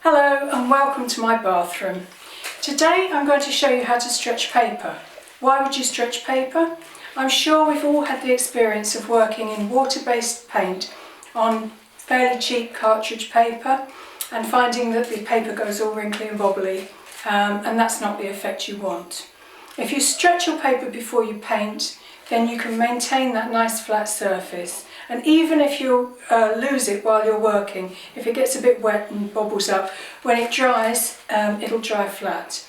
Hello and welcome to my bathroom. Today I'm going to show you how to stretch paper. Why would you stretch paper? I'm sure we've all had the experience of working in water-based paint on fairly cheap cartridge paper and finding that the paper goes all wrinkly and wobbly, and that's not the effect you want. If you stretch your paper before you paint, then you can maintain that nice flat surface. And even if you lose it while you're working, if it gets a bit wet and bobbles up, when it dries, it'll dry flat.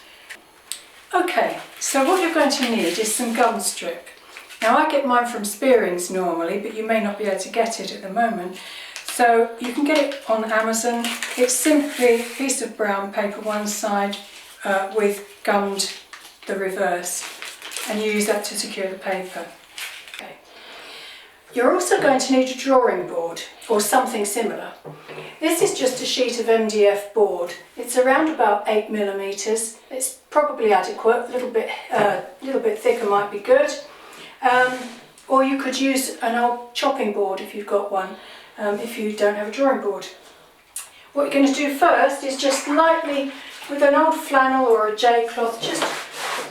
Okay, so what you're going to need is some gum strip. Now I get mine from Spearings normally, but you may not be able to get it at the moment. So you can get it on Amazon. It's simply a piece of brown paper one side with gummed the reverse, and you use that to secure the paper. Okay. You're also going to need a drawing board or something similar. This is just a sheet of MDF board. It's around about 8mm. It's probably adequate. A little bit thicker might be good. Or you could use an old chopping board if you've got one, if you don't have a drawing board. What you're going to do first is just lightly, with an old flannel or a J cloth, just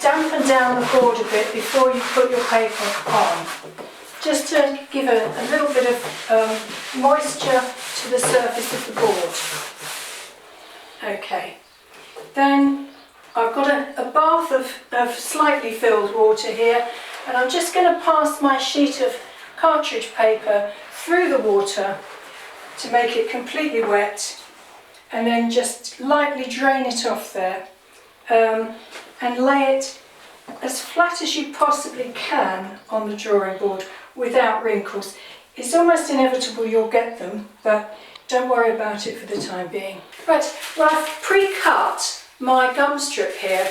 dampen down the board a bit before you put your paper on, just to give a little bit of moisture to the surface of the board. Okay, then I've got a bath of slightly filled water here, and I'm just going to pass my sheet of cartridge paper through the water to make it completely wet, and then just lightly drain it off there, and lay it as flat as you possibly can on the drawing board without wrinkles. It's almost inevitable you'll get them, but don't worry about it for the time being. Right, well, I've pre-cut my gum strip here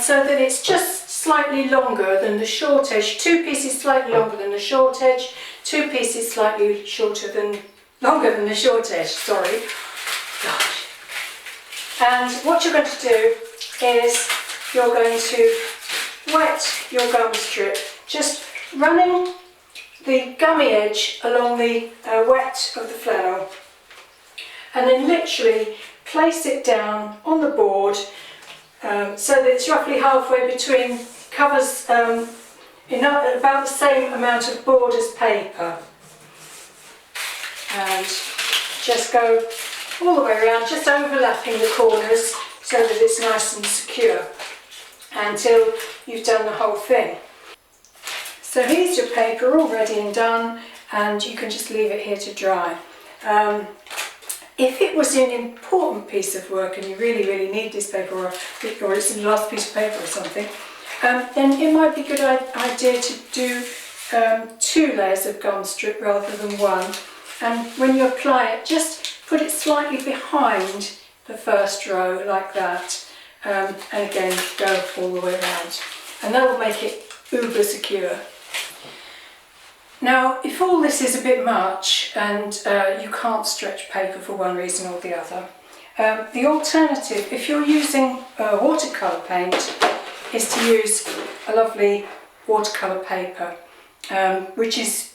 so that it's just slightly longer than the short edge. Two pieces slightly longer than the short edge, two pieces slightly longer than the short edge, sorry. Gosh. And what you're going to do is you're going to wet your gum strip, just running the gummy edge along the wet of the flannel, and then literally place it down on the board so that it's roughly halfway between, covers about the same amount of board as paper, and just go all the way around, just overlapping the corners so that it's nice and secure until you've done the whole thing. So here's your paper all ready and done, and you can just leave it here to dry. If it was an important piece of work and you really need this paper, or it's the last piece of paper or something, then it might be a good idea to do 2 layers of gum strip rather than 1. And when you apply it, just put it slightly behind the first row like that, and again go all the way around, and that will make it uber secure. Now, if all this is a bit much and you can't stretch paper for one reason or the other, the alternative, if you're using watercolour paint, is to use a lovely watercolour paper, which is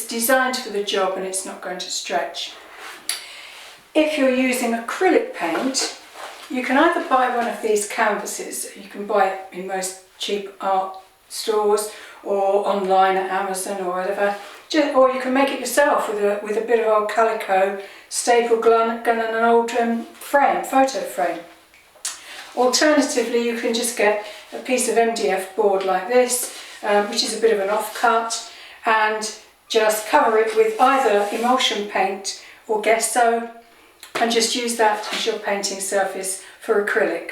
designed for the job and it's not going to stretch. If you're using acrylic paint, you can either buy one of these canvases. You can buy it in most cheap art stores or online at Amazon or whatever, or you can make it yourself with a bit of old calico, staple gun and an old photo frame. Alternatively, you can just get a piece of MDF board like this, which is a bit of an offcut, and just cover it with either emulsion paint or gesso, and just use that as your painting surface for acrylic.